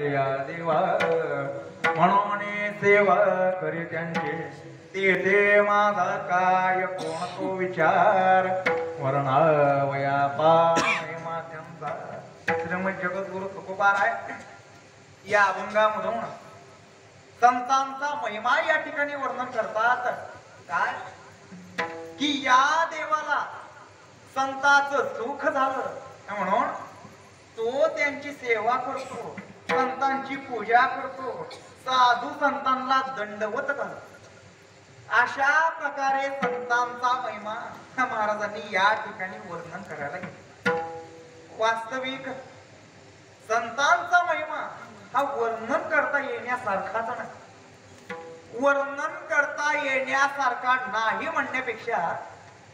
या देवा म्हणून सेवा करी त्यांचे ते माझा काय कोण तो विचार वर्णावया पायमा त्यांचा श्रीमद जगद्गुरु तुकोबाराय या अभंगामधून संतांचा महिमा या ठिकाणी वर्णन करतात. काय की या देवाला संतांचं सुख झालं म्हणून तो त्यांची सेवा करतो, संतांची पूजा करतो, साधू संतांना दंडवत करतो. अशा प्रकारे संतांचा महिमा महाराजांनी या ठिकाणी वर्णन करायला घेतला. वास्तविक संतांचा महिमा हा वर्णन करता येण्यासारखाच नाही. वर्णन करता येण्यासारखा नाही म्हणण्यापेक्षा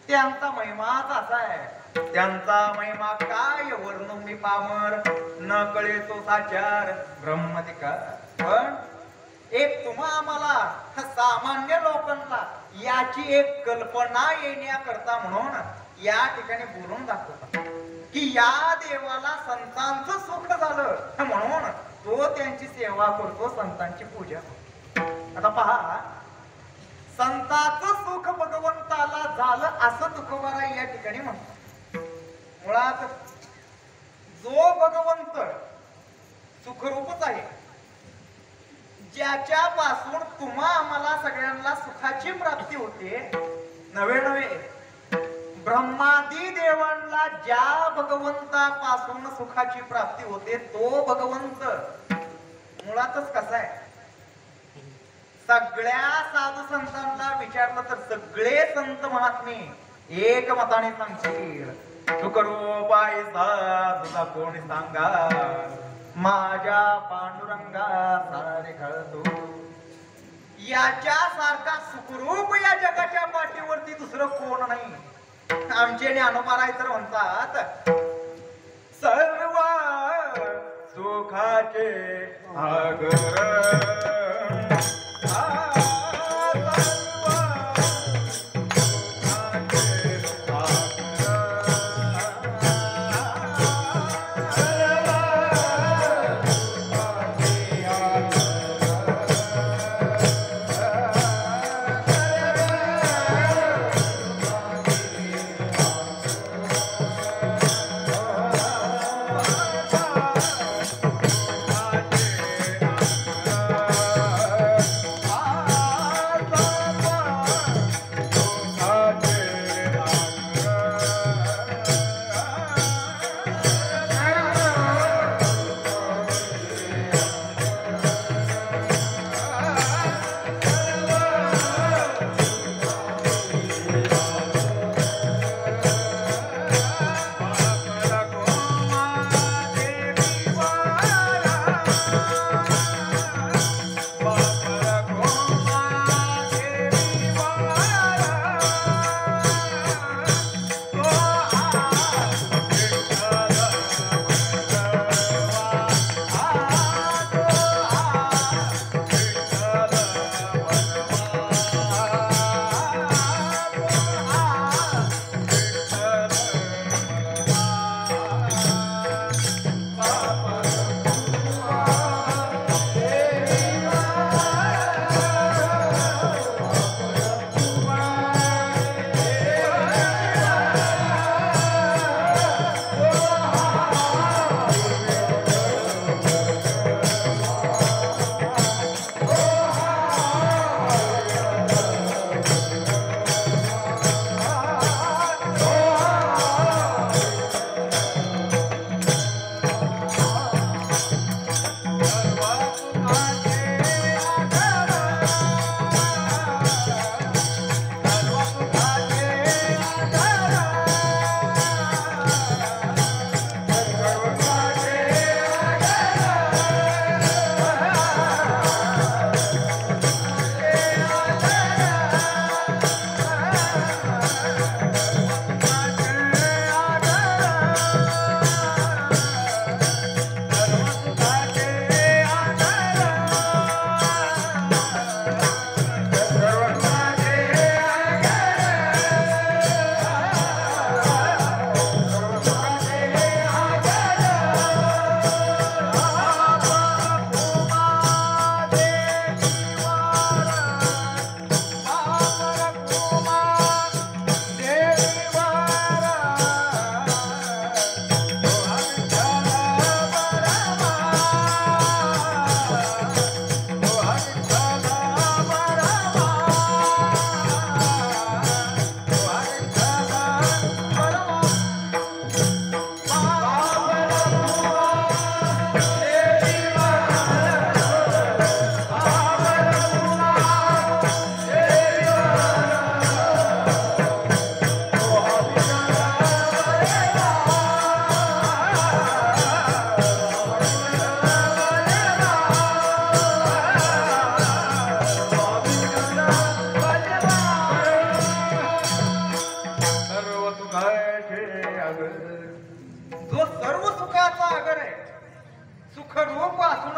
त्यांचा महिमाच असा आहे. त्यांचा महिमा काय वर्णन मी पामर न कळे तो साचार ब्रह्मधिकार. पण एक तुम्हा आम्हाला सामान्य लोकांना याची एक कल्पना येण्याकरता म्हणून या ठिकाणी बोलून दाखवतात की या देवाला संतांचं सुख झालं म्हणून तो त्यांची सेवा करतो, संतांची पूजा करतो. आता पहा, संतांचं सुख भगवंताला झालं असं तुकोबारा या ठिकाणी म्हणतात. मुळात जो भगवंत सुखरूपच आहे, ज्याच्यापासून तुम्हा आम्हाला सगळ्यांना सुखाची प्राप्ती होते, नवे नवे ब्रह्मादी देवांना ज्या भगवंतापासून सुखाची प्राप्ती होते तो भगवंत मुळातच कसा आहे. सगळ्या साधू संतांना विचारलं तर सगळे संत महात्मे एक मताने सांगतील सुखरूपायचा तुझा कोणी सांगा माझ्या पांडुरंगा सारे कळतो. याच्यासारखा सुखरूप या जगाच्या पाठीवरती दुसरं कोण नाही. आमचे ज्ञानोबा तर म्हणतात सर्व सुखाचे आगर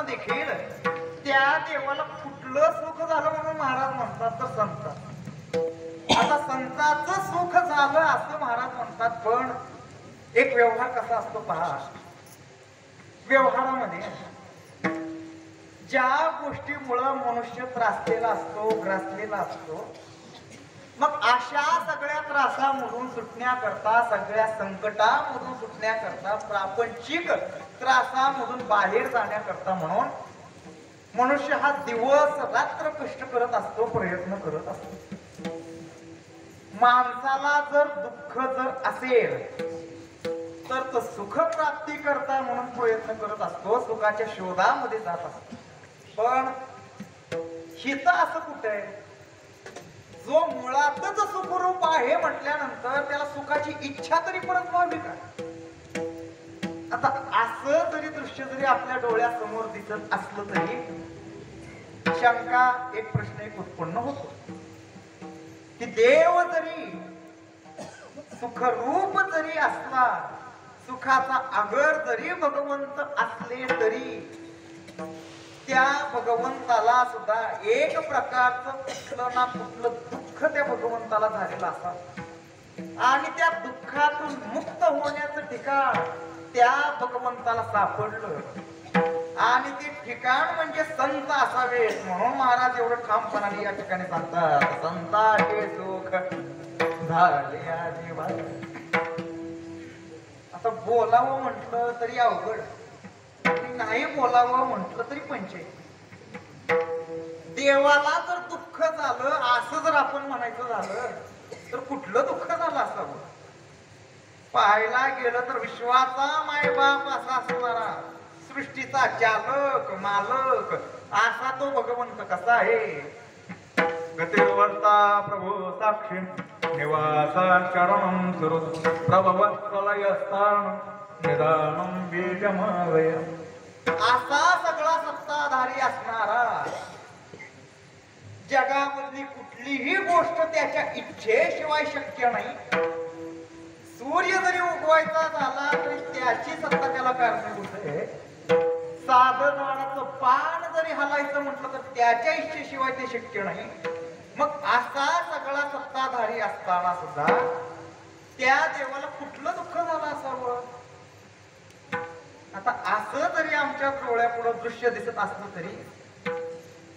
देखील त्या देवाला कुठलं सुख झालं म्हणून महाराज म्हणतात तर संत. आता संताचं सुख झालं असं महाराज म्हणतात, पण एक व्यवहार कसा असतो पहा. व्यवहारामध्ये ज्या गोष्टीमुळं मनुष्य त्रासलेला असतो, ग्रासलेला असतो, मग अशा सगळ्या त्रासामधून सुटण्याकरता, सगळ्या संकटामधून सुटण्याकरता, प्रापंचिक त्रासामधून बाहेर जाण्याकरता म्हणून मनुष्य हा दिवस रात्र कष्ट करत असतो, प्रयत्न करत असतो. माणसाला जर दुःख जर असेल तर तो सुख प्राप्ती करता म्हणून प्रयत्न करत असतो, सुखाच्या शोधामध्ये जात असतो. पण हित असं कुठे आहे, जो मुळातच सुखरूप आहे म्हटल्यानंतर त्याला सुखाची इच्छा तरी परत व्हावी का. आता असं जरी दृश्य जरी आपल्या डोळ्यासमोर दिसत असलं तरी शंका, एक प्रश्न एक उत्पन्न होतो की देव जरी सुखरूप जरी असला, सुखाचा आगर जरी भगवंत असले तरी त्या भगवंताला सुद्धा एक प्रकारचं कुठलं ना कुठलं दुःख त्या भगवंताला झालेलं असावं, आणि त्या दुःखातून मुक्त होण्याचं ठिकाण त्या भगवंताला सापडलं, आणि ते ठिकाण म्हणजे संत असावे. म्हणून महाराज एवढं ठामपणाने या ठिकाणी सांगतात, संताचे सुख झाले आजीवन. आता बोलावं म्हटलं तरी अवघड, नाही बोलावं म्हटलं तरी पंचायत. देवाला जर दुःख झालं असं जर आपण म्हणायचं झालं तर कुठलं दुःख झालं असावं. पाहायला गेलं तर विश्वाचा मायबाप असा असणारा, सृष्टीचा चालक मालक असा तो भगवंत कसा आहे. गतिर्वर्ता प्रभू साक्षी निवासा चरणं सुरू प्रभवत्सलयस्थान निदानं बीजमावय. असा सगळा सत्ताधारी असणारा, जगामधली कुठलीही गोष्ट त्याच्या इच्छेशिवाय शक्य नाही. सूर्य जरी उगवायचा झाला तरी त्याची सत्ता त्याला कारणीभूत आहे. साधं झाडाचं पान जरी हलायचं म्हटलं तर त्याच्या इच्छेशिवाय ते शक्य नाही. मग असा सगळा सत्ताधारी असताना सुद्धा त्या देवाला कुठलं दुःख झालं असावं. आता असं जरी आमच्या डोळ्यापुढं दृश्य दिसत असलं तरी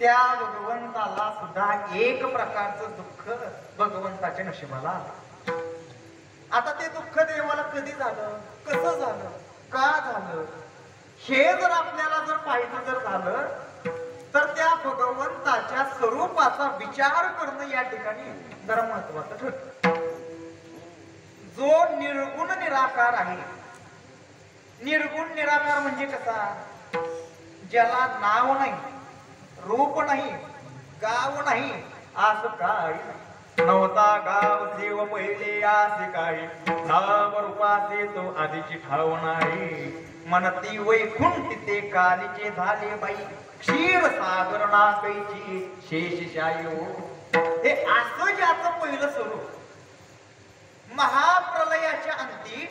त्या भगवंताला सुद्धा एक प्रकारचं दुःख भगवंताच्या नशिबाला आलं. आता ते दुःख देवाला कधी झालं, कसं झालं, का झालं, हे जर आपल्याला जर पाहायचं जर झालं तर त्या भगवंताच्या स्वरूपाचा विचार करणं या ठिकाणी जरा महत्वाचं ठरतं. जो निर्गुण निराकार आहे, निर्गुण निराकार म्हणजे कसा, ज्याला नाव नाही, रूप नाही, गाव नाही, असं काही नव्हता. गाव देव पहिले आसे काही, नाव रूपाचे तो आधीची ठाव नाही. मनती वैकुंठ ते कालीचे झाले बाई, क्षीर सागर नाकाईची शेषशाही हो. हे असं ज्याचं पहिलं स्वरूप, महाप्रलयाच्या अंती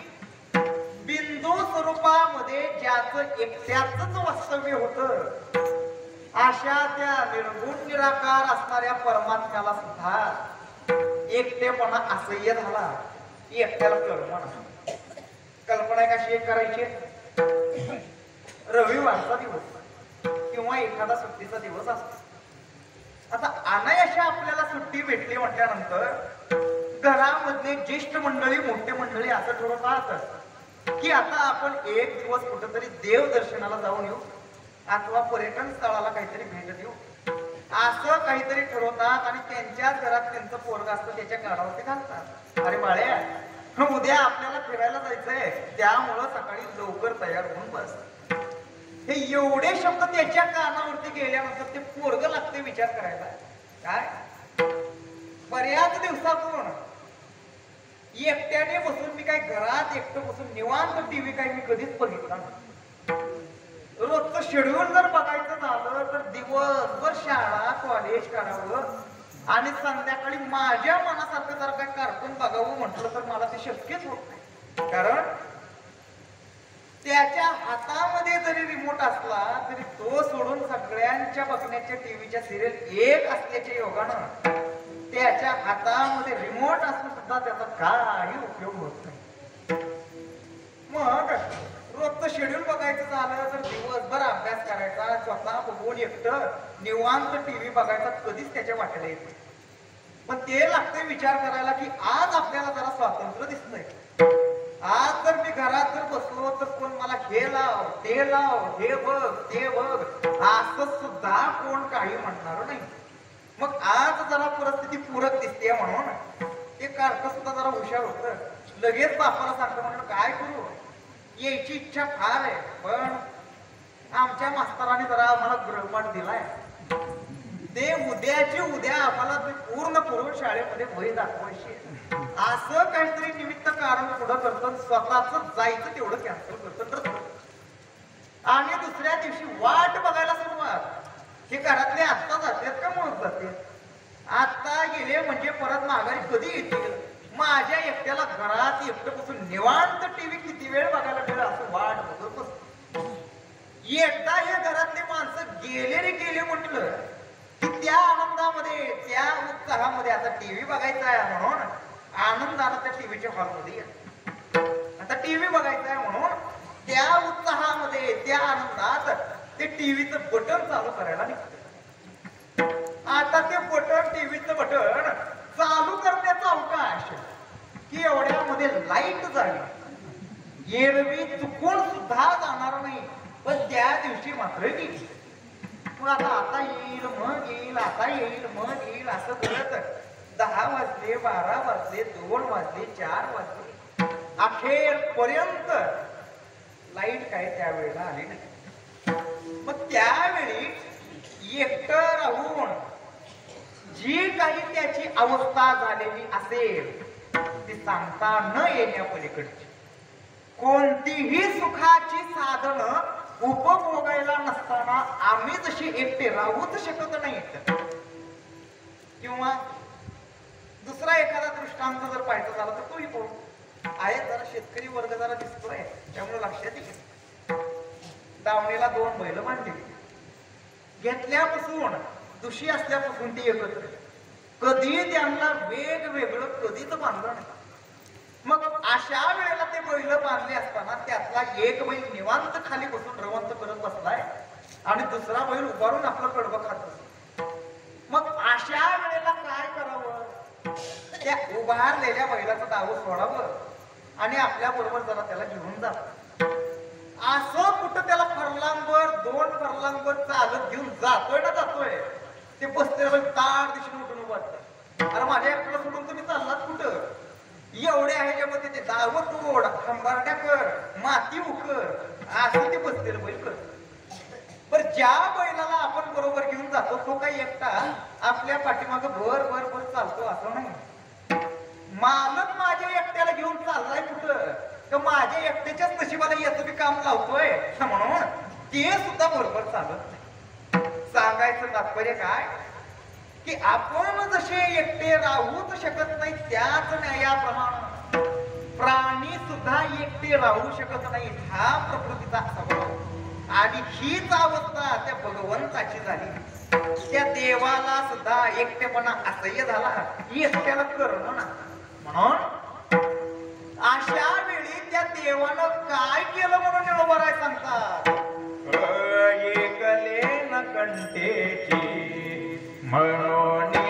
बिंदू स्वरूपामध्ये ज्याचं एकट्याच वास्तव्य होत, अशा त्या निर्गुण निराकार असणाऱ्या परमात्म्याला सुद्धा एकटेपणा असह्य झाला. एकट्याला कल्पना, कल्पना कशी करायची, रविवारचा दिवस किंवा एखादा सुट्टीचा दिवस असतो. आता अनायाशा आपल्याला सुट्टी भेटली म्हटल्यानंतर घरामधले ज्येष्ठ मंडळी, मोठे मंडळी असं ठरवतात की आता आपण एक दिवस कुठेतरी देव दर्शनाला जाऊन येऊ अथवा पर्यटन स्थळाला काहीतरी भेट देऊ, असं काहीतरी ठरवतात. आणि त्यांच्याच घरात त्यांचं पोरग असतं, त्याच्या कानावरती घालतात, अरे बाळ्या उद्या आपल्याला फिरायला जायचंय, त्यामुळं सकाळी लवकर तयार होऊन बस. हे एवढे शब्द त्याच्या कानावरती गेल्यानंतर ते पोरग लागते विचार करायला. काय बऱ्याच दिवसातून एकट्याने बसून मी काय घरात एकटं बसून निवांत टीव्ही काय मी कधीच बघितला नाही. रोजचं शेड्यूल जर बघायचं झालं तर दिवसभर शाळा कॉलेज करावं आणि संध्याकाळी माझ्या मनासारखं जर काय कार्टून बघावं म्हटलं तर मला ते शक्यच होत नाही. कारण त्याच्या हातामध्ये जरी रिमोट असला तरी तो सोडून सगळ्यांच्या बघण्याच्या टीव्हीच्या सिरियल एक असल्याच्या योगानं त्याच्या हातामध्ये रिमोट असून सुद्धा त्याचा काही उपयोग होत नाही. मग रोजचं शेड्यूल बघायचं झालं तर दिवसभर अभ्यास करायचा, स्वतः बघून एकटं निवांत टीव्ही बघायचा कधीच त्याच्या वाटेला येत. पण ते लागतंय विचार करायला की आज आपल्याला जरा स्वातंत्र्य दिसतंय. आज जर मी घरात जर बसलो तर कोण मला हे लाव ते लाव हे बघ ते बघ असं सुद्धा कोण काही म्हणणार नाही. मग आज जरा परिस्थिती पूरक दिसते म्हणून ते कारक सुद्धा जरा हुशार होतं. लगेच बापाला सांगतो म्हणून काय करू, यायची इच्छा फार आहे पण आमच्या मास्तराने जरा आम्हाला गृहपाठ दिलाय, ते उद्याची उद्या आम्हाला पूर्ण करून शाळेमध्ये वही दाखवायची. असं काहीतरी निमित्त कारण पुढं करतं, स्वतःच जायचं तेवढं कॅन्सल करतं. आणि दुसऱ्या दिवशी वाट बघायला सुरुवात. हे घरातले आत्ता जातात का मग जाते, आता गेले म्हणजे परत माघारी कधी येतील. माझ्या एकट्याला घरात एकटं बसून निवांत टीव्ही किती वेळ बघायला मिळेल असं वाट बघत बसतो. एकदा हे घरातले माणसं गेले रे गेले म्हटलं की त्या आनंदामध्ये त्या उत्साहामध्ये आता टीव्ही बघायचा आहे म्हणून आनंदानं त्या टीव्हीच्या हॉलमध्ये आता टीव्ही बघायचा आहे म्हणून त्या उत्साहामध्ये त्या आनंदात ते टीव्हीचं बटन चालू करायला निघतं. आता ते बटन टीव्हीचं बटन चालू करण्याचा अवकाश की एवढ्यामध्ये लाईट झाली. एरवी चुकून सुद्धा जाणार नाही पण त्या दिवशी मात्र गेली. मग आता येईल मग येईल, आता येईल मग येईल असं करत 10 वाजले 12 वाजले 2 वाजले 4 वाजले अखेर पर्यंत लाईट काय त्यावेळेला आली नाही. मग त्यावेळी एकटं राहून जी काही त्याची अवस्था झालेली असेल ती सांगता न येण्या पलीकडची, कोणतीही सुखाची साधनं उपभोगायला नसताना आम्ही जशी एकटे राहूच शकत नाहीत. किंवा दुसरा एखादा दृष्टांत जर पाहायचा झाला तर तोही पाहू. आहे जरा शेतकरी वर्ग जरा दिसतोय त्यामुळे लक्षात येईल. दावणीला 2 बैल बांधली, घेतल्यापासून दुशी असल्यापासून ती एकत्र, कधी त्यांना वेगवेगळं कधीच बांधलं नाही. मग अशा वेळेला ते बैल बांधले असताना त्यातला एक बैल निवांत खाली बसून रवंत करत बसलाय आणि दुसरा बैल उभारून आपलं कडवं खात बसला. मग अशा वेळेला काय करावं, त्या उभारलेल्या बैलाचं दाव सोडावं आणि आपल्या बरोबर जरा त्याला घेऊन जावं. असं कुठं त्याला फरलांगवर 2 फरलांगवर चालत घेऊन जातोय ना जातोय ते बसलेलं बैल तार दिशेने उठून उभं असतं. अरे माझ्या एकट्याला सोडून तुम्ही चाललात कुठं, एवढे आहे मध्ये ते दाव तोड खंबारड्या कर माती उकर असं ते बसलेलं बैल कर. पण ज्या बैलाला आपण बरोबर घेऊन जातो तो काही एकटा आपल्या पाठीमागं भर भर भर चालतो असं नाही. मालक माझ्या एकट्याला घेऊन चाललाय कुठं तर माझ्या एकट्याच्याच नशिबाला याचं बी काम लावतोय म्हणून ते सुद्धा बरोबर चालत नाही. सांगायचं तात्पर्य काय की आपण जसे एकटे राहूच शकत नाही त्याच न्यायाप्रमाणे प्राणी सुद्धा एकटे राहू शकत नाही. हा प्रकृतीचा स्वभाव आणि हीच अवस्था त्या भगवंताची झाली. त्या देवाला सुद्धा एकटेपणा असह्य झाला, एकट्याला करणं ना. म्हणून अशा वेळी त्या देवानं काय केलं म्हणून निळोबाराय सांगतात, एकले न कंठेची म्हणून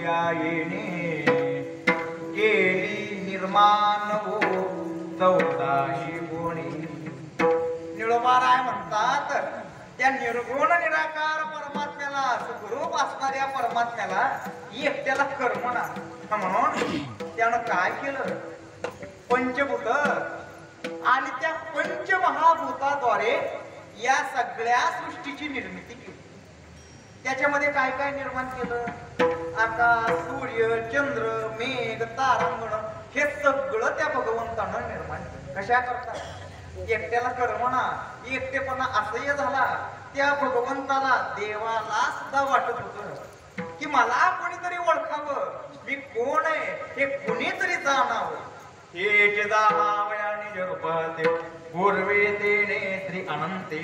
या येणे केली निर्माण हो 14 गुणी. निळोबाराय म्हणतात त्या निर्गुण निराकार परमात्म्याला सुखरूप असणाऱ्या परमात्म्याला एकट्याला कर्मणा म्हणून त्यानं काय केलं पंचभूत आणि त्या पंचमहाभूताद्वारे या सगळ्या सृष्टीची निर्मिती केली. त्याच्यामध्ये काय काय निर्माण केलं आकाश सूर्य चंद्र मेघ तारांगण हे सगळं त्या भगवंतानं निर्माण केलं. कशा करता एकट्याला कर्मणा एकटेपणा असह्य झाला. त्या भगवंताला देवाला सुद्धा वाटत होत की मला कोणीतरी ओळखावं मी कोण आहे हे कुणीतरी जाणावं. हे जाणावयाने जरूपाते पूर्वे तेने श्री अनंते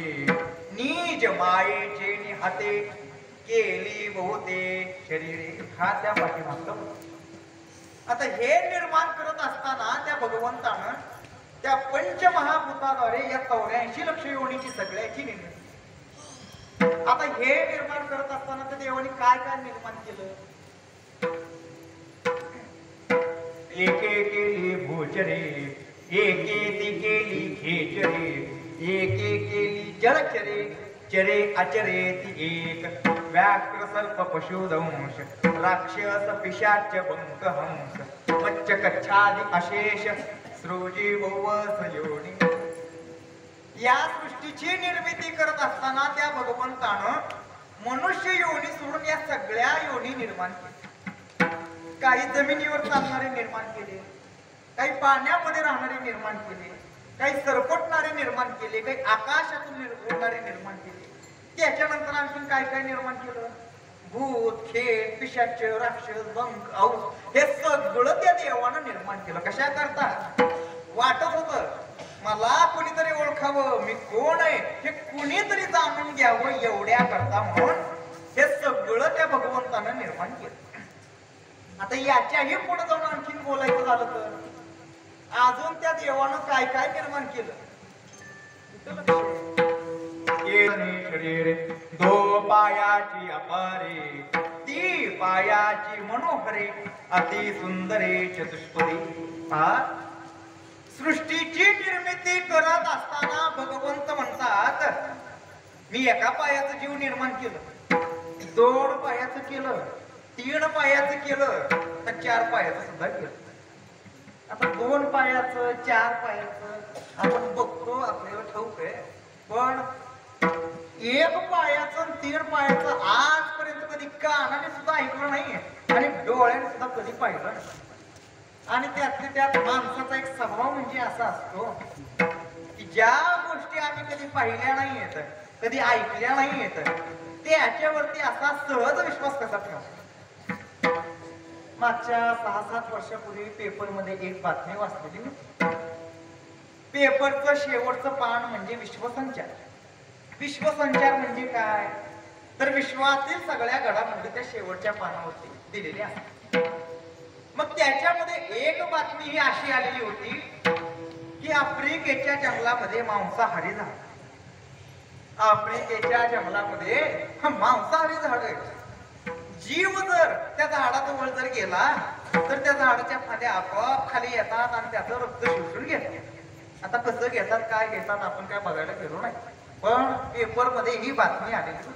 निज मायेचे निहाते केली बहुते शरीरे. हा त्या पाठीमागचा. आता हे निर्माण करत असताना त्या भगवंतानं त्या पंचमहाभूताद्वारे या 84 लक्ष योनीची सगळ्याची निर्मिती. आता हे निर्माण करत असताना त्या देवाने काय काय निर्माण केलं. एके केली भूचरे एके ती केली खेचरे एके केली जलचरे चरे अचरे ती एक व्याघ्र सर्प पशुदंश राक्षस पिशाच बंक हंस मच्छ कच्छादी अशेष सृजी बहुवस योनी. या सृष्टीची निर्मिती करत असताना त्या भगवंतानं मनुष्य योनी सोडून या सगळ्या योनी निर्माण केल्या. काही जमिनीवर चालणारे निर्माण केले काही पाण्यामध्ये राहणारे निर्माण केले काही सरपटणारे निर्माण केले काही आकाशातून उडणारे निर्माण केले. त्याच्यानंतर आणखीन काय काय निर्माण केलं भूत खेळ पिशाच राक्षस बंक औस हे सगळं त्या देवानं निर्माण केलं. कशा करता वाटत होत मला कोणीतरी ओळखावं मी कोण आहे हे कुणीतरी जाणून घ्यावं एवढ्या करता म्हणून हे सगळं त्या भगवंतानं निर्माण केलं. आता याच्याही पुढे जाऊन आणखीन बोलायचं झालं तर अजून त्या देवानं काय काय निर्माण केलं. शरीर दो पायाची अपारे ती पायाची मनोहरे अति सुंदरे चतुष्पदी. सृष्टीची निर्मिती करत असताना भगवंत म्हणतात मी एका पायाचं जीव निर्माण केलं 2 पायाचं केलं 3 पायाचं केलं तर 4 पायाचं सुद्धा केलं. आता 2 पायाचं 4 पायाचं आपण बघतो आपल्याला ठाऊक आहे पण 1 पायाचं 3 पायाचं आजपर्यंत कधी कानाने सुद्धा ऐकलं नाहीये आणि डोळ्याने सुद्धा कधी पाहिलं नाही. आणि त्यातल्या त्यात माणसाचा एक स्वभाव म्हणजे असा असतो की ज्या गोष्टी आम्ही कधी पाहिल्या नाहीयेत कधी ऐकल्या नाहीयेत त्याच्यावरती असा सहज विश्वास कसा ठेवा. मागच्या 6-7 वर्षापूर्वी पेपरमध्ये एक बातमी वाचलेली मी. पेपरचं शेवटचं पान म्हणजे विश्वसंचार. विश्वसंचार म्हणजे काय तर विश्वातील सगळ्या घडामोडी त्या शेवटच्या पानावरती दिलेल्या असतात. मग त्याच्यामध्ये एक बातमी ही अशी आलेली होती की आफ्रिकेच्या जंगलामध्ये मांसाहारी झाड. आफ्रिकेच्या जंगलामध्ये मांसाहारी झाड जीव जर त्या झाडाजवळ जर गेला तर त्या झाडाच्या फांद्या आपोआप खाली येतात आणि त्याचं रक्त शोषून घेतात. आता कसं घेतात काय घेतात आपण काय बघायला गेलो नाही पण पेपर मध्ये ही बातमी आलेली.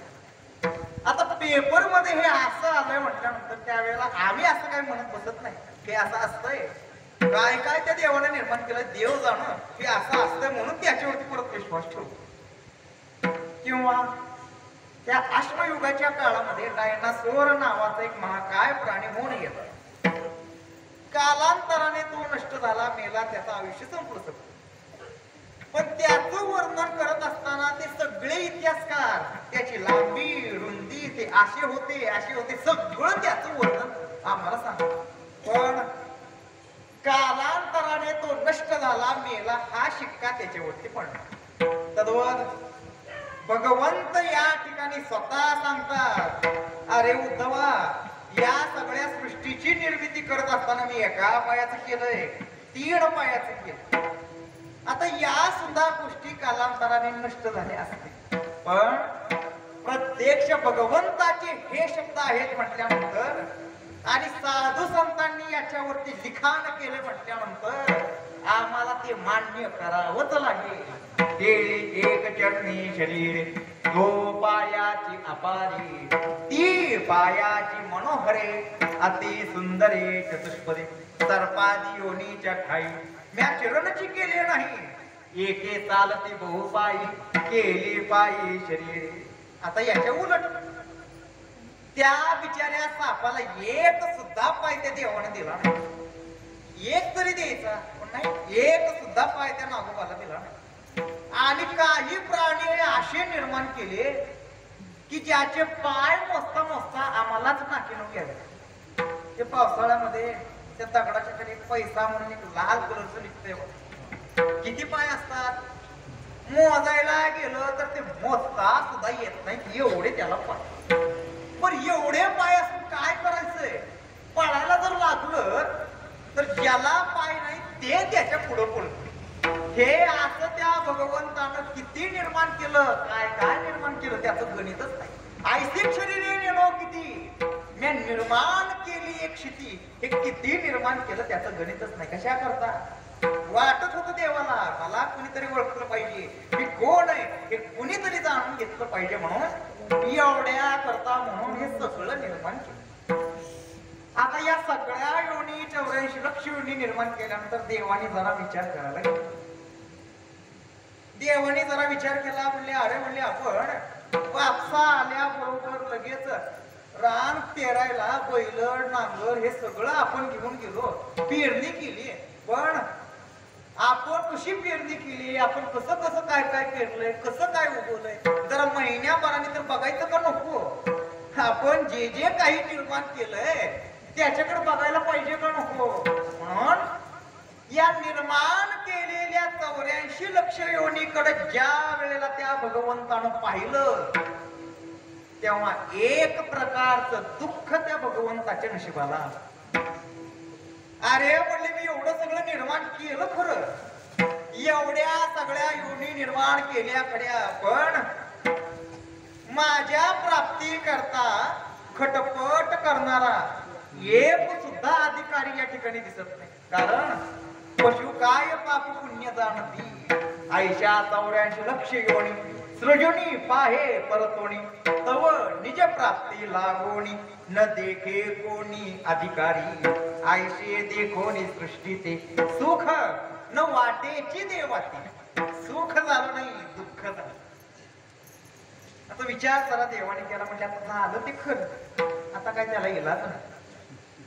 आता पेपर मध्ये हे असं आलंय म्हटल्यानंतर त्यावेळेला आम्ही असं काय म्हणत बसत नाही हे असं असतंय काय काय त्या देवाने निर्माण केलं देव जाणं हे असं असतंय म्हणून त्याच्यावरती परत विश्वास ठेवतो. किंवा त्या अश्मयुगाच्या काळामध्ये डायनासोर नावाचा एक महाकाय प्राणी होऊन गेला. कालांतराने तो नष्ट झाला मेला त्याचं आयुष्य संपलं सगळं. पण त्याचं वर्णन करत असताना ते सगळे इतिहासकार त्याची लांबी रुंदी ते असे होते सगळं त्याचं वर्णन आम्हाला सांगतात. पण कालांतराने तो नष्ट झाला मेला हा शिक्का त्याच्यावरती पडला. तद्वत भगवंत या ठिकाणी स्वतः सांगतात अरे उद्धवा या सगळ्या सृष्टीची निर्मिती करत असताना मी एका पायाचं केलंय 3 पायाचं केलं. आता या सुद्धा गोष्टी कालांतराने नष्ट झाल्या असतील पण प्रत्यक्ष भगवंताचे हे शब्द आहेत म्हटल्यानंतर आणि साधू संतांनी याच्यावरती लिखाण केले म्हटल्यानंतर आम्हाला ते मान्य करावंच लागेल. केळी एक चटणी शरीर तो पायाची अपारी ती पायाची मनोहरे अति सुंदरे चतुष्पदे सर्पादी योनीच्या ठाई म्या चिरणची केले नाही एके चालती बहुपायी केली पायी शरीर. आता याच्या उलट त्या बिचाऱ्या सापाला एक सुद्धा पाय त्या देवाने दिला नाही. एक तरी द्यायचा पण नाही, एक सुद्धा पाय त्या नागोबाला दिला नाही. आणि काही प्राणी असे निर्माण केले की ज्याचे पाय मोजता मोजता आम्हालाच नाकीनं घ्यावे. ते पावसाळ्यामध्ये त्या दगडाच्या खाली पैसा म्हणून एक लाल कलरचं निघतंय. किती पाय असतात मोजायला गेलं तर ते मोजता सुद्धा येत नाही एवढे त्याला पाय. पण एवढे पाय असून काय करायचंय? पळायला जर लागलं तर ज्याला पाय नाही ते त्याच्या पुढं पळतं. हे असं त्या भगवंतानं किती निर्माण केलं, काय काय निर्माण केलं त्याचं गणितच नाही. ऐसिक शरीरे नेलो किती मी निर्माण केली एक क्षिती, हे किती निर्माण केलं त्याचं गणितच नाही. कशा करता? वाटत होतं देवाला मला कुणीतरी ओळखलं पाहिजे मी कोण आहे हे कुणीतरी जाणून घेतलं पाहिजे म्हणून एवढ्या करता म्हणून हे सगळं निर्माण केलं. आता या सगळ्या योनी 84 लक्ष योनी निर्माण केल्यानंतर देवाने जरा विचार करायला गेला. देवाने जरा विचार केला. म्हणले अरे म्हणले आपण वापसा आल्याबरोबर लगेच रान पेरायला बैल नांगर हे सगळं आपण घेऊन गेलो, पेरणी केली. पण आपण कशी पेरणी केली, आपण कसं कसं काय काय पेरलंय, कसं काय उगवलंय जरा महिन्याभराने तर बघायचं का नको? आपण जे जे काही निर्माण केलंय त्याच्याकडे बघायला पाहिजे का नको? म्हणून या निर्माण केलेल्या 84 लक्ष योनीकडे ज्या वेळेला त्या भगवंतानं पाहिलं तेव्हा एक प्रकारचं दुःख त्या भगवंताच्या नशिबाला. अरे म्हणले मी एवढं सगळं निर्माण केलं खरं, एवढ्या सगळ्या योनी निर्माण केल्या खऱ्या, पण माझ्या प्राप्ती करता खटपट करणारा एक सुद्धा अधिकारी या ठिकाणी दिसत नाही. कारण पशु काय पाप पुण्य जाणती आयशा 84 लक्ष योनी सृजनी पाहे परतोणी तव निज प्राप्ती लागोणी न देखे कोणी अधिकारी आयशे देखोनी सृष्टी ते सुख न वाटेची देवाती. सुख झालं नाही दुःख झालं. आता विचार जरा देवाने केला म्हणजे आता झालं ते खरं, आता काय त्याला इलाज नाही.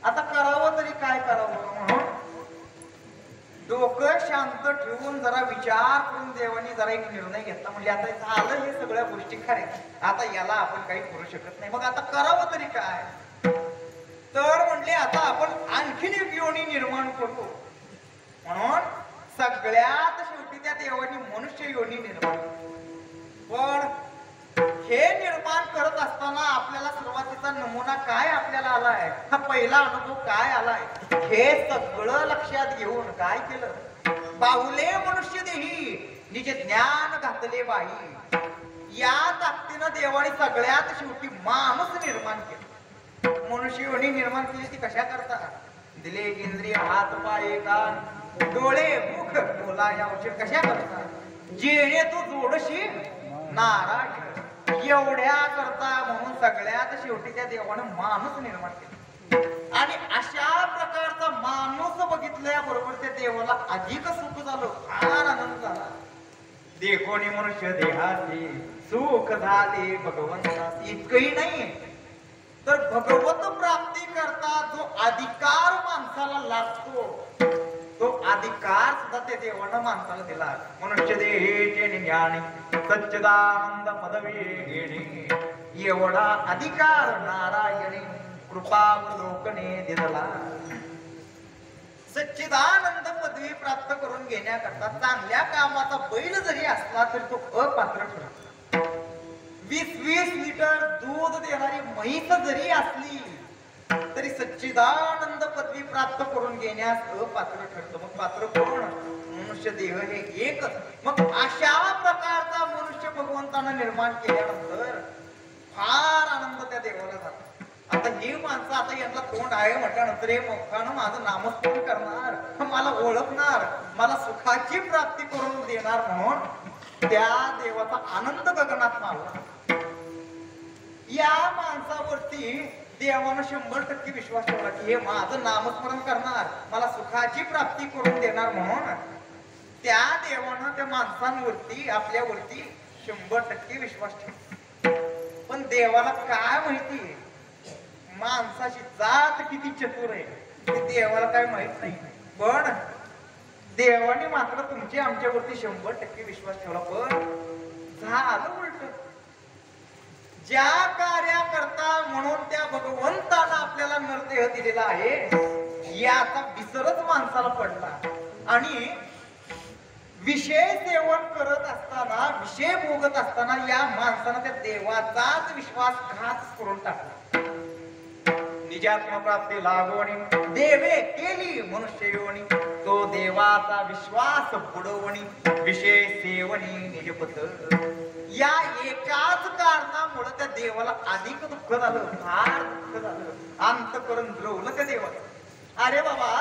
आता करावं तरी काय करावं म्हणून डोकं शांत ठेवून जरा विचार करून देवाने जरा एक निर्णय घेतला. म्हणजे आता झालं हे सगळ्या गोष्टी खऱ्या, आता याला आपण काही करू शकत नाही, मग आता करावं तरी काय? तर म्हणले आता आपण आणखीन एक योनी निर्माण करतो. म्हणून सगळ्यात शेवटी त्या देवाने मनुष्य योनी निर्माण. पण हे निर्माण करत असताना आपल्याला सुरुवातीचा नमुना काय आपल्याला आलाय, हा पहिला अनुभव काय आलाय, हे सगळं लक्षात घेऊन काय केलं? बाहुले मनुष्य देही निजे ज्ञान घातले बाई. या ताकदीनं देवाने सगळ्यात शेवटी माणूस निर्माण केला. मनुष्य योनी निर्माण केली ती कशा करता? दिले इंद्रिय हात पाय कान डोळे मुख बोला या कशा करता? जेणे तू जोडशी नारायण. एवढ्या करता म्हणून सगळ्यात शेवटी त्या देवानं माणूस निर्माण केला. आणि अशा प्रकारचा माणूस बघितल्या बरोबर त्या देवाला अधिक सुख झालं, फार आनंद झाला. देखोनी मनुष्य देहाचे सुख झाले भगवंतास. इतकही नाही तर भगवत प्राप्ती करता जो अधिकार माणसाला लागतो तो अधिकार सुद्धा ते देवानं माणसाला दिला. मनुष्य देहेचे ज्ञानी सच्चिदानंद पदवी घेणे एवढा अधिकार नारायणी कृपावलोकने दिला. सच्चिदानंद पदवी प्राप्त करून घेण्याकरता चांगल्या कामाचा बैल जरी असला तरी तो अपात्र ठरतो. 20-20 लिटर दूध देणारी म्हैस जरी असली तरी सच्चिदानंद पदवी प्राप्त करून घेण्यास अपात्र ठरतो. मग पात्र कोण? मनुष्य देह हे एकच. मग अशा प्रकारचा मनुष्य भगवंतानं निर्माण केल्यानंतर फार आनंद त्या देवाला झाला. आता ही माणसं आता यांना तोंड आहे म्हटल्यानंतर हे मोक्षानं माझं नामस्मरण करणार, मला ओळखणार, मला सुखाची प्राप्ती करून देणार म्हणून त्या देवाचा आनंद गगनात मावला. या माणसावरती देवानं 100% विश्वास ठेवला की हे माझं नामस्मरण करणार, मला सुखाची प्राप्ती करून देणार म्हणून त्या देवानं त्या माणसांवरती आपल्यावरती 100% विश्वास ठेवला. पण देवाला काय माहिती माणसाची जात किती चतुर आहे ते देवाला काय माहित नाही. पण देवाने मात्र तुमची आमच्यावरती 100% विश्वास ठेवला. पण झालं उलट. ज्या कार्याकरता म्हणून त्या भगवंतानं आपल्याला नरदेह दिलेला आहे याचा विसरच माणसाला पडला आणि विषय सेवन करत असताना, विषय भोगत असताना या माणसानं त्या देवाचाच विश्वासघात करून टाकला. निजात्म प्राप्ती लागवणी देवे केली मनुष्य योनी, तो देवाचा विश्वास बुडवणी विषय सेवणी निजपत. या एकाच कारणामुळे त्या देवाला अधिक दुःख झालं, फार दुःख झालं, अंतःकरण द्रवलं त्या देवाचं. अरे बाबा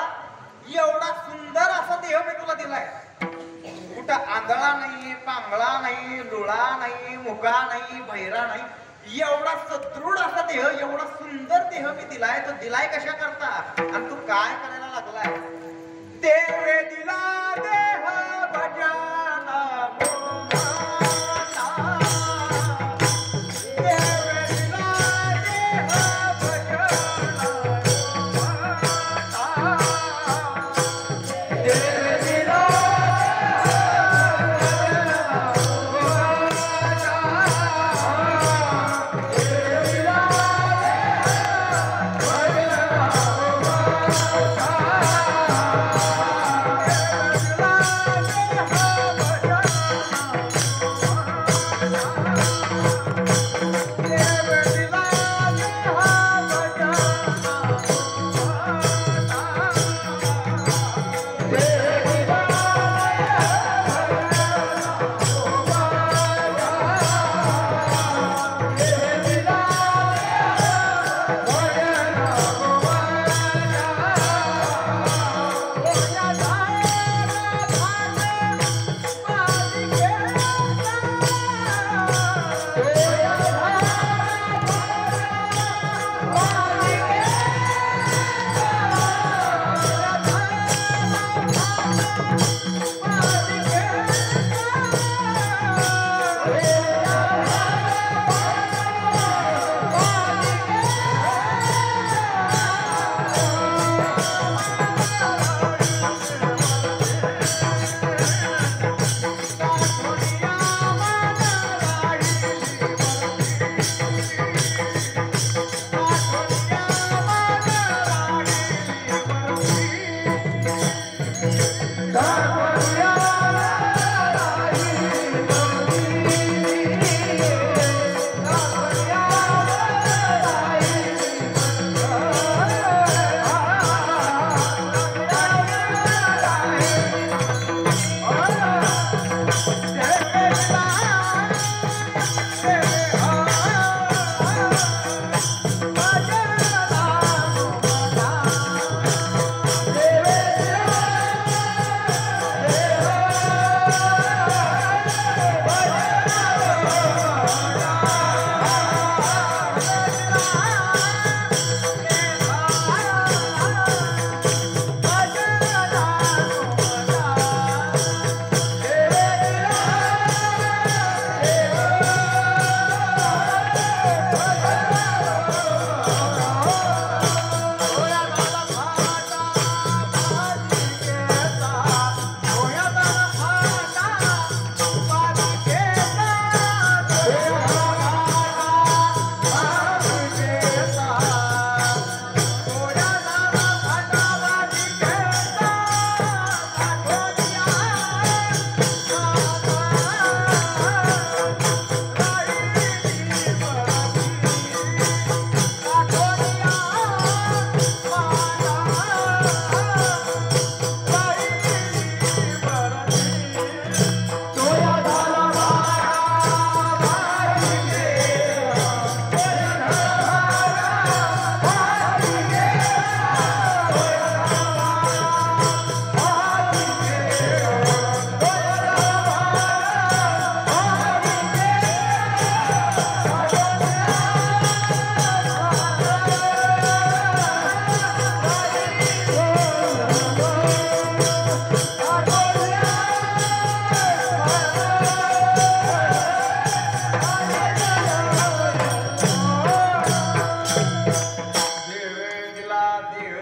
एवढा सुंदर असा देह मी तुला दिलाय, कुठं आंधळा नाही, पांगळा नाही, लुळा नाही, मुगा नाही, बहिरा नाही, एवढा सदृढ असा देह, एवढा सुंदर देह मी दिलाय. तो दिलाय कशा करता आणि तू काय करायला लागलाय? देवे दिला देह भजना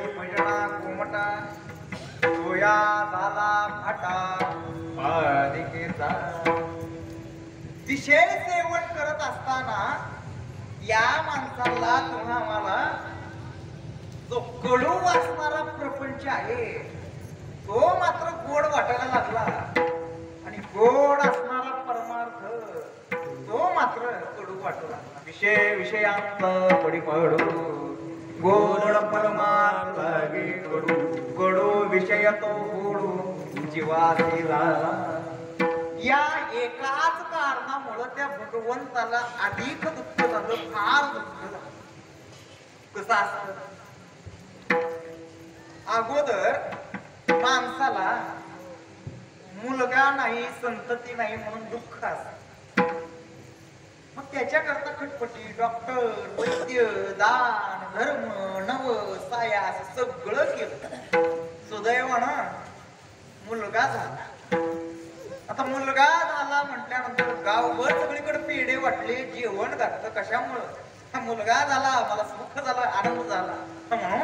करी भजना कोमटा सोया झाला फाटा पालिकेचा. विषय सेवन करत असताना या माणसाला तुम्हा आम्हाला जो कडू वाचणारा प्रपंच आहे तो मात्र गोड वाटायला लागला आणि गोड असणारा परमार्थ तो मात्र कडू वाटू लागला. विषयांत पडी पडू गोड परमार्थ लागे कडू कडू विषय तो गोडू जीवाची झाला. या एकाच कारणामुळे त्या भगवंताला अधिक दुःख झालं, फार दुःख झालं. कसं असतं अगोदर माणसाला मुलगा नाही संतती नाही म्हणून दुःख असत. मग त्याच्याकरता खटपटी डॉक्टर वैद्य दान धर्म नवस सायास सगळं केलं. सुदैवानं मुलगा झाला. आता मुलगा झाला म्हटल्यानंतर गावभर सगळीकडे पेढे वाटले, जेवण घातलं. कशामुळं? मुलगा झाला, मला सुख झालं, आनंद झाला म्हणून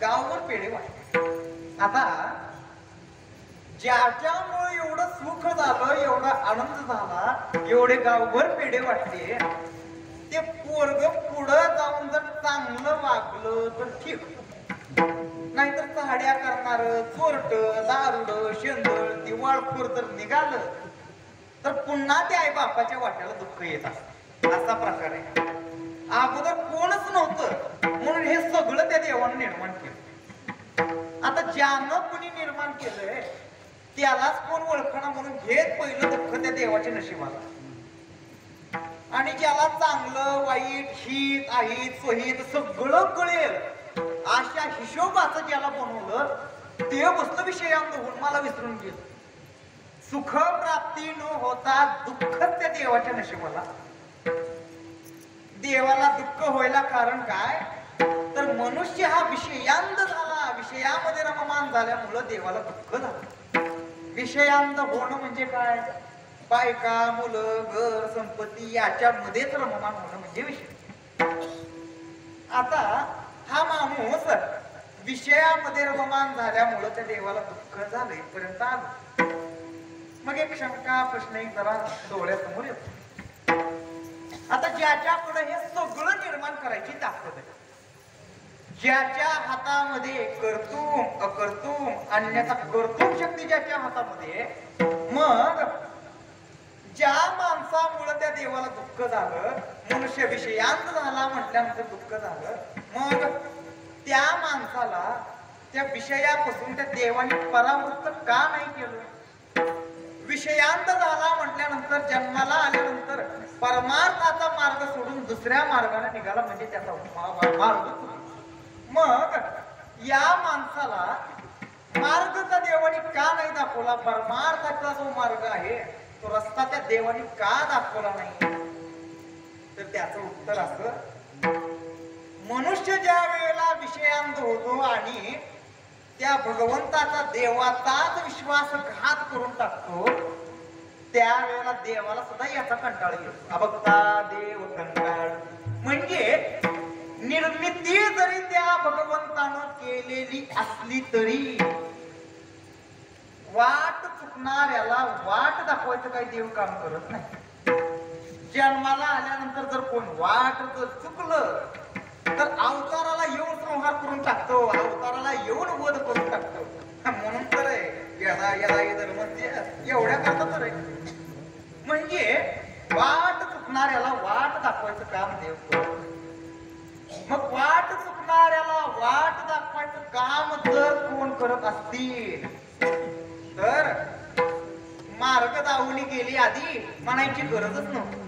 गावभर पेढे वाटले. आता ज्याच्यामुळे एवढं सुख झालं, एवढा आनंद झाला, एवढे गावभर पेढे वाटले, ते पोरग पुढं जाऊन जर चांगलं वागलं तर ठीक, नाहीतर चहाड्या करणार चोरट दारुड शेंदळ दिवाळखोर जर निघालं तर पुन्हा त्या आई बापाच्या वाट्याला दुःख येत असत. असा प्रकार आहे. अगोदर कोणच नव्हतं म्हणून हे सगळं त्या देवानं निर्माण केलं. आता ज्यानं कुणी निर्माण केलंय त्यालाच कोण ओळखणा म्हणून हेच पहिलं दुःख त्या देवाच्या नशिबाला. आणि ज्याला चांगलं वाईट हित अहित स्वहित सगळं कळेल अशा हिशोबाचं ज्याला बनवलं ते वस्त विषयांत होऊन मला विसरून गेलं. सुख प्राप्ती न होता दुःख त्या देवाच्या नशिबाला. देवाला दुःख व्हायला कारण काय तर मनुष्य हा विषयांत झाला, विषयामध्ये रममान झाल्यामुळं देवाला दुःख झालं. विषयांत होणं म्हणजे काय? बायका मुलं घर संपत्ती याच्यामध्येच रममान होणं म्हणजे विषय. आता हा माणूस विषयामध्ये रममान झाल्यामुळं त्या देवाला दुःख झालं इथपर्यंत आलं. मग एक शंका प्रश्न एक जरा डोळ्यासमोर येतो. आता ज्याच्याकडे हे सगळं निर्माण करायची ताकद आहे, ज्याच्या हातामध्ये कर्तुम अकर्तुम अन्यथा कर्तुम शक्ती ज्याच्या हातामध्ये, मग ज्या माणसामुळे त्या देवाला दुःख झालं, मनुष्य विषयांत झाला म्हटल्यानंतर दुःख झालं, मग त्या माणसाला त्या विषयापासून त्या देवाने परावृत्त का नाही केलं? विषयांत झाला म्हटल्यानंतर जन्माला आल्यानंतर परमार्थाचा मार्ग सोडून दुसऱ्या मार्गाने निघाला म्हणजे त्याचा मार्ग. मग या माणसाला मार्गचा देवाने का नाही दाखवला? परमार्थाचा जो मार्ग आहे तो रस्ता त्या देवाने का दाखवला नाही? तर त्याचं उत्तर असं, मनुष्य ज्या वेळेला विषयांत होतो आणि त्या भगवंताचा देवाचाच विश्वासघात करून टाकतो त्यावेळेला देवाला सुद्धा याचा कंटाळ येतो. अबगता देव कंटाळ. म्हणजे निर्मिती जरी त्या भगवंतानं केलेली असली तरी वाट चुकणाऱ्याला वाट दाखवायचं काही देव काम करत नाही. जन्माला आल्यानंतर जर कोण वाट जर चुकलं तर अवताराला येऊन संहार करून टाकतो, अवताराला येऊन वध करून टाकतो. म्हणून तर एवढ्या करता तर म्हणजे वाट चुकणाऱ्याला वाट दाखवायचं काम देव करतो. मग वाट चुकणाऱ्याला वाट दाखवायचं काम जर कोण करत असतील तर मार्ग दावली गेली आधी म्हणायची गरजच नव्हती.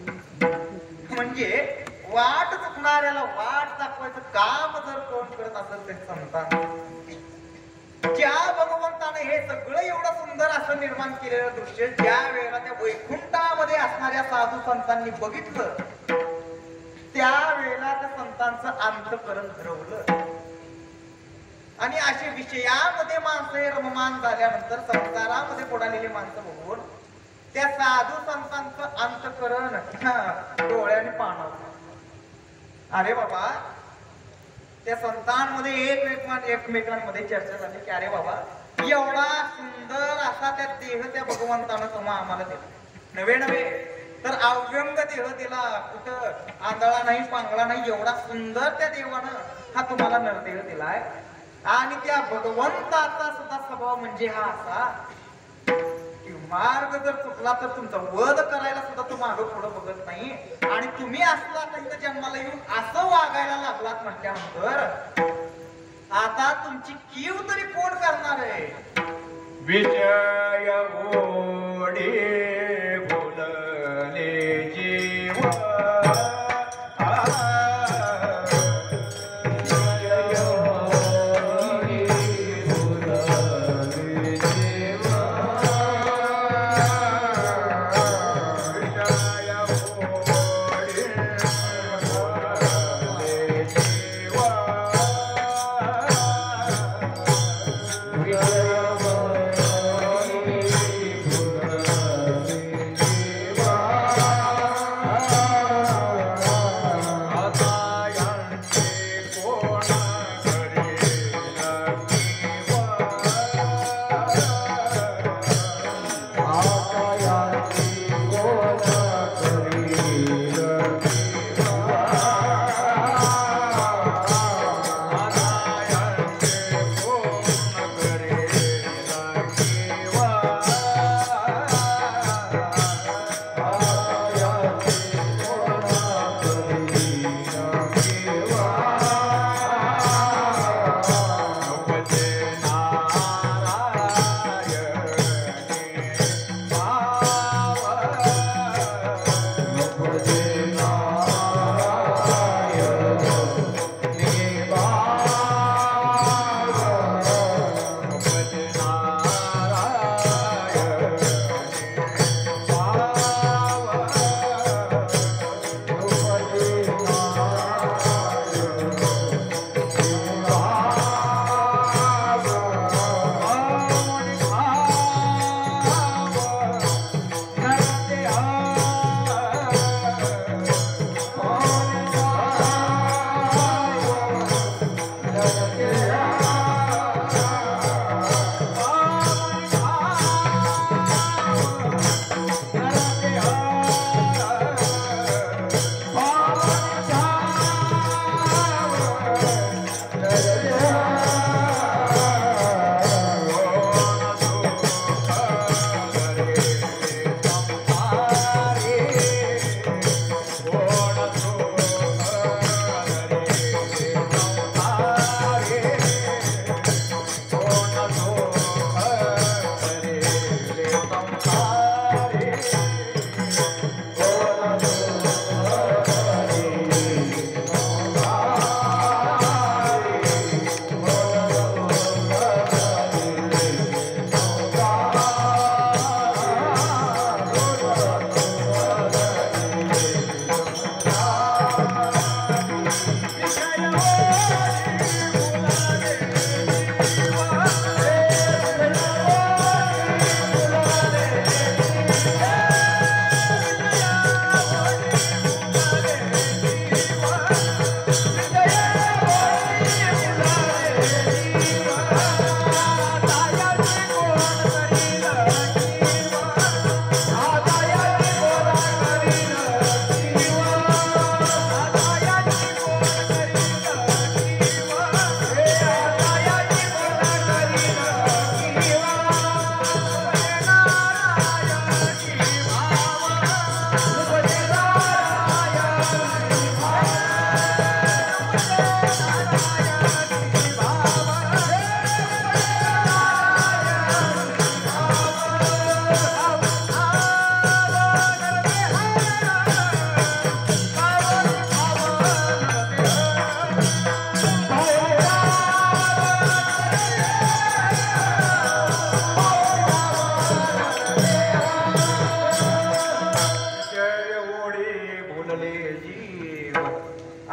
म्हणजे वाट चुकणाऱ्याला वाट दाखवायचं काम जर कोण करत असेल ते संतान, ज्या भगवंताने हे सगळं एवढं सुंदर असं निर्माण केलेलं दृश्य ज्या वेळेला त्या वैकुंठामध्ये असणाऱ्या साधू संतांनी बघितलं त्यावेळेला त्या संतांचं अंतःकरण ठरवलं. आणि असे विषयामध्ये माणसं हे रममान झाल्यानंतर संसारामध्ये बुडालेली माणसं बघून त्या साधू संतांचं अंतःकरण डोळ्याने पाणवलं. अरे बाबा, त्या संतांमध्ये एकमेकांमध्ये चर्चा झाली की अरे बाबा एवढा सुंदर असा त्या देह त्या भगवंतानं तुम्हा आम्हाला दिला नवे नवे तर अव्यंग देह दिला कुठं आंधळा नाही पांगळा नाही एवढा सुंदर त्या देवानं हा तुम्हाला नरदेह दिलाय आणि त्या भगवंताचा सुद्धा स्वभाव म्हणजे हा असा की मार्ग जर चुकला तर तुमचा वध करायला सुद्धा तो मागं पुढं बघत नाही आणि तुम्ही असला तर जन्माला येऊन असं वागायला लागलात म्हटल्यानंतर आता तुमची कीव तरी कोण करणार आहे विजय ओढे बोलले जीव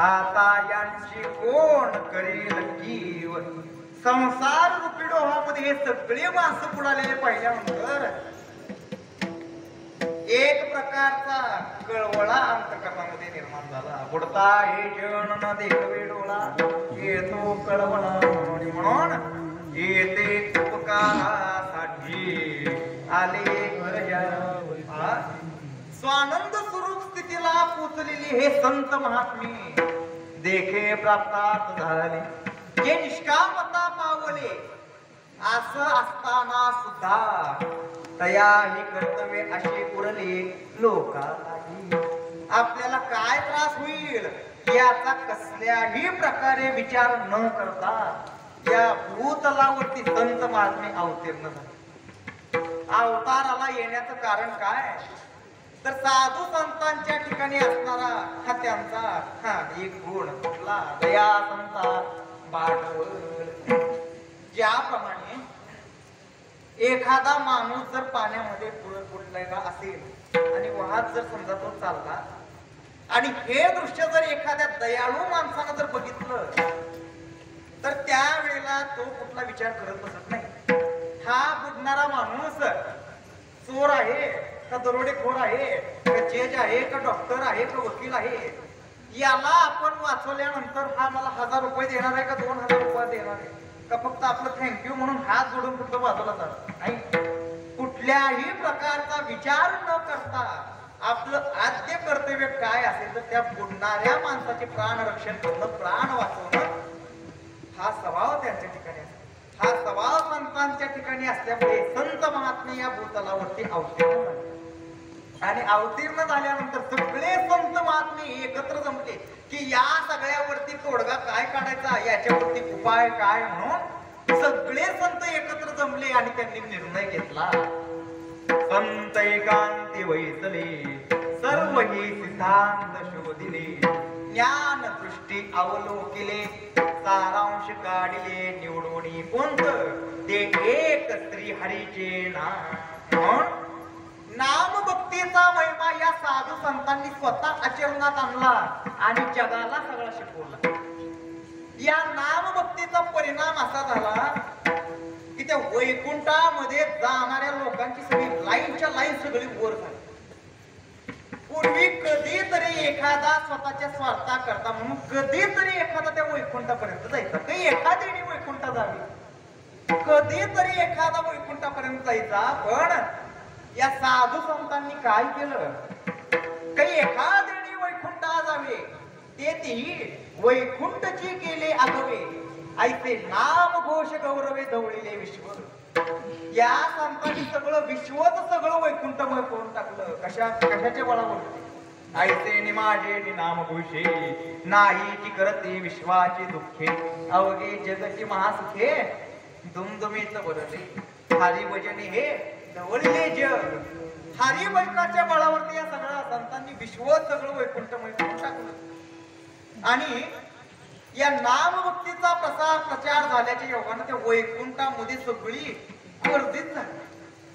आता यांची कोण करील कीव संसार रूपी डोहामध्ये हे सगळे माणसं बुडालेले पाहिल्यानंतर एक प्रकारचा कळवळा अंतकरणामध्ये निर्माण झाला. बुडता हे जन न देखवे डोळा, येतो कळवळा म्हणून येते उपकारासाठी आले गरजा. स्वानंद स्वरूप स्थितीला पोचलेली हे संत महात्मे देखे प्राप्तात झाले, जे निष्कामता पावले. असं असताना सुद्धा तया ही कर्तव्य अशी उरली लोकांनाही. आपल्याला काय त्रास होईल याचा कसल्याही प्रकारे विचार न करता या भूतलावरती संत महात्मे अवतीर्ण झाले. अवताराला येण्याचं कारण काय, तर साधू संतांच्या ठिकाणी असणारा हा त्यांचा एक गुण कुठला, दया संता भांडवल. ज्याप्रमाणे एखादा माणूस जर पाण्यामध्ये बुडलेला असेल आणि वाहत जर समजा तो चालला आणि हे दृश्य जर एखाद्या दयाळू माणसानं जर बघितलं तर त्यावेळेला तो कुठला विचार करत बसत नाही. हा बुडणारा माणूस चोर आहे का दरोडेखोर आहे का जज आहे का डॉक्टर आहे का वकील आहे, याला आपण वाचवल्यानंतर हा मला 1000 रुपये देणार आहे का 2000 रुपये देणार आहे का फक्त आपलं थँक्यू म्हणून हात जोडून फक्त बाजूला जात नाही. कुठल्याही प्रकारचा विचार न करता आपलं आद्य कर्तव्य काय असेल तर त्या बुडणाऱ्या माणसाचे प्राण रक्षण करणं, प्राण वाचवणं हा स्वभाव त्यांच्या ठिकाणी असतो. हा स्वभाव संतांच्या ठिकाणी असल्यामुळे संत महात्मे या भूतलावरती अवतीर्ण झाले. आणि अवतीर्ण झाल्यानंतर सगळे संत महात्मे एकत्र जमले की या सगळ्यावरती तोडगा काय काढायचा, याच्यावरती उपाय काय म्हणून सगळे संत एकत्र जमले आणि त्यांनी निर्णय घेतला. संत एकांती वैसले सर्व ही सिद्धांत शोधिले, ज्ञान दृष्टी अवलोकिले, सारांश काढिले निवडून कोणतं ते एक श्री हरीचे नाम. नाम भक्तीचा महिमा या साधू संतांनी स्वतः आचरणात आणला आणि जगाला सगळा शिकवला. या नाम भक्तीचा परिणाम असा झाला की त्या वैकुंठामध्ये जाणाऱ्या लोकांची सगळी लाईनच्या लाईन सगळी वर झाली. पूर्वी कधीतरी एखादा स्वतःच्या स्वार्था करता म्हणून कधीतरी एखादा त्या वैकुंठापर्यंत जायचा, काही एखाद्याने वैकुंठा जावी, कधीतरी एखादा वैकुंठापर्यंत जायचा. पण या साधू संतांनी काय केलं, काही एखाद्याने वैकुंठा जावे तेही वैकुंठची केले आगवे, ऐसे नाम घोष गौरवे धवळिले विश्व. या संतांनी सगळं विश्वच सगळं वैकुंठमय करून टाकलं. कशाच्या बळावर, ऐसे माझे नाम घोषे नाही की करते विश्वाची दुःखे, अवघे जगची महासुखे दुमदुमीत बरले, हरी भजने हे धवळले जग. हरी वैकुंठाच्या बळावरती या सगळ्या संतांनी विश्व सगळं वैकुंठमय करून टाकलं. आणि या नामभक्तीचा प्रचार झाल्याच्या योगाने त्या वैकुंठामध्ये सगळी गर्दीच झाली.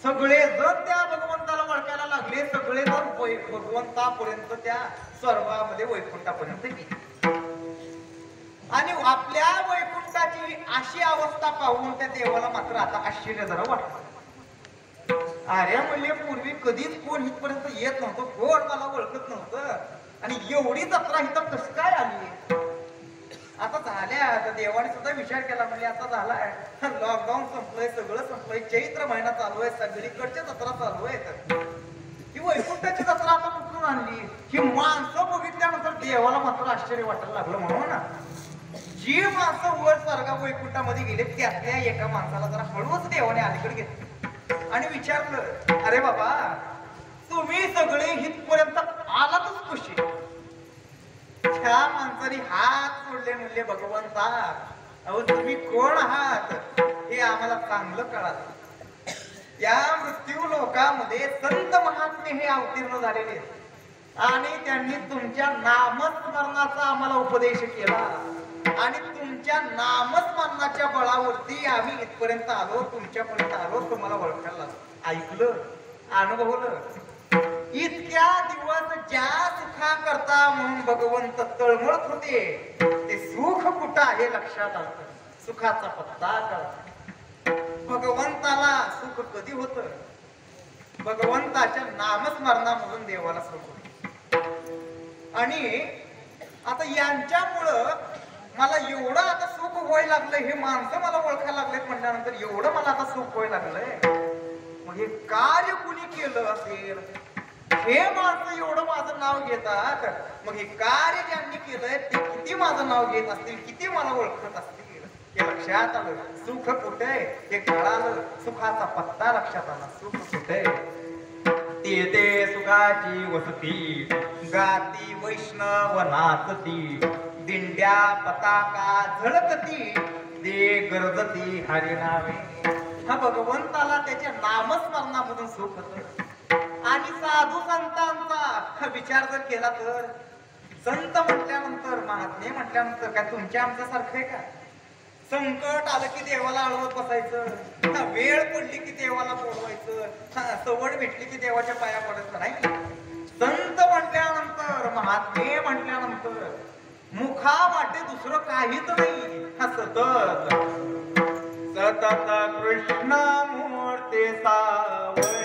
सगळे जण त्या भगवंताला ओळखायला लागले, सगळे जण भगवंतापर्यंत त्या स्वर्गामध्ये वैकुंठापर्यंत गेले. आणि आपल्या वैकुंठाची अशी अवस्था पाहून त्या देवाला मात्र आता आश्चर्य जरा वाटलं. अरे म्हणले पूर्वी कधीच कोण इथपर्यंत येत नव्हतं, कोण मला ओळखत नव्हतं आणि एवढी जत्रा इथं कसं काय आली. आता झाल्या देवाने सुद्धा विचार केला, म्हणजे आता झालाय लॉकडाऊन संपलंय, सगळं संपलंय, चैत्र महिना चालू आहे, सगळीकडच्या जत्रा चालू आहेत, ही वैकुंठाची जत्रा आता कुठून आणली. ही माणसं बघितल्यानंतर देवाला मात्र आश्चर्य वाटायला लागलं. म्हणून जी माणसं वर स्वर्गा वैकुंठामध्ये गेले त्यातल्या एका माणसाला जरा हळूच देवाने अलीकडे घेतलं आणि विचारलं, अरे बाबा तुम्ही सगळे इथपर्यंत आलातच कशी. त्या माणसाने हात सोडले, म्हणले भगवंता अहो तुम्ही कोण आहात हे आम्हाला चांगलं कळालं. या मृत्यू लोकामध्ये संत महात्मे हे अवतीर्ण झालेले आणि त्यांनी तुमच्या नामस्मरणाचा आम्हाला उपदेश केला आणि तुमच्या नामस्मरणाच्या बळावरती आम्ही इथपर्यंत आलो, तुमच्यापर्यंत आलो, तुम्हाला ओळखायला ऐकलं, अनुभवलं. इतक्या दिवस ज्या सुखा करता म्हणून भगवंत तळमळत होते ते सुख कुठं आहे लक्षात आलं. सुखाचा पत्ता कळला. भगवंताला सुख कधी होत, भगवंताच्या नामस्मरणामधून देवाला सुख. आणि आता यांच्यामुळं मला एवढं आता सुख व्हायला लागलंय, हे माणसं मला ओळखायला लागलेत म्हटल्यानंतर एवढं मला आता सुख व्हायला लागलंय. मग हे कार्य कुणी केलं असेल? हे माणसं एवढं माझं नाव घेतात, मग हे कार्य ज्यांनी केलंय ते किती माझं नाव घेत असतील, किती मला ओळखत असतील. हे लक्षात आलं. सुख कुठे हे कळालं. सुखाचा पत्ता लक्षात आला. सुख कुठे ते सुखाची वसती, गाती वैष्णव नाचती, दिंड्या पताका झळकती, दे गरजती हरी नावे. हा भगवंताला त्याच्या नामस्मरणामधून सुख होतं. आणि साधू संतांचा विचार जर केला तर संत म्हटल्यानंतर, महात्मे म्हटल्यानंतर काय तुमच्या आमच्या सारखं आहे का? संकट आलं की देवाला अळवत बसायचं, वेळ पडली की देवाला बोलवायचं, सवड भेटली की देवाच्या पाया पडायचं नाही. संत म्हटल्यानंतर, महात्मे म्हटल्यानंतर मुखा वाटे दुसरं काहीच नाही. हा सतत सतत कृष्ण मूर्ती सावळी,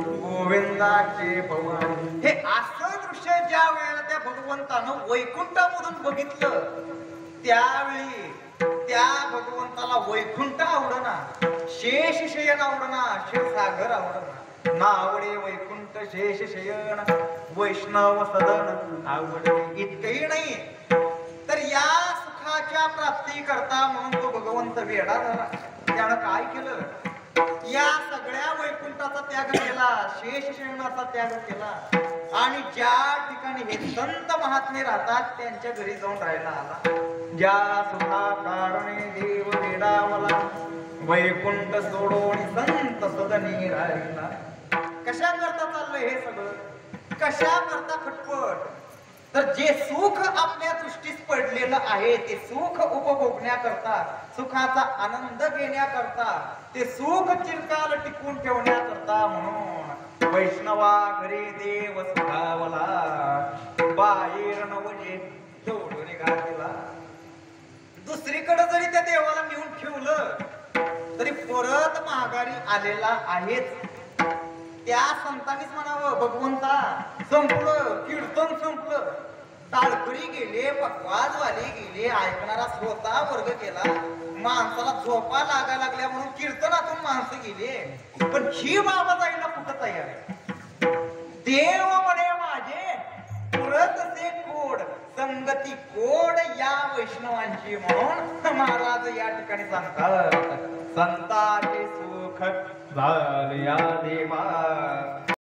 गोविंदाचे पवन. हे असं दृश्य ज्या वेळेला त्या भगवंतानं वैकुंठामधून बघितलं, त्यावेळी त्या भगवंताला वैकुंठ आवडना, शेष शयन आवडना, क्षीरसागर आवडना, नावडे वैकुंठ शेष शयन वैष्णव सदन आवडे. इतकंही नाही तर या सुखाच्या प्राप्ती करता म्हणून तो भगवंत वेडा झाला. त्यानं काय केलं? या सगळ्या वैकुंठाचा त्याग केला, शेष शयनाचा त्याग केला आणि ज्या ठिकाणी हे संत महात्मे राहतात त्यांच्या घरी जाऊन राहायला आला. ज्या सुखा कारणे देव वेडावला, वैकुंठ सोडून संत सदनी राहिला. कशा करता चाललंय हे सगळं? कशा करता खटपट? तर जे सुख आपल्या दृष्टीस पडलेलं आहे ते सुख उपभोगण्याकरता, सुखाचा आनंद घेण्याकरता, ते सुख चिरकाल टिकून ठेवण्याकरता म्हणून वैष्णवा घरी देव सुखावला, बाहेर नवजे सोडून घातला. दुसरीकडे जरी त्या देवाला नेऊन ठेवलं तरी परत माघारी आलेला आहेच. त्या संतांनीच म्हणावं, भगवंता संपलं, कीर्तन संपलं, ताळकरी गेले, पकवाजवाले गेले, ऐकणारा श्रोता वर्ग गेला, माणसाला झोपा लागा लागल्या म्हणून कीर्तनातून माणसं गेले. पण ही बाबा जायला कुठं तयार आहे? देव म्हणे माझे पुरत ते कोड संगती कोड या वैष्णवांची म्हणून महाराज या ठिकाणी सांगतात, संतांचे सुख झाले या देवा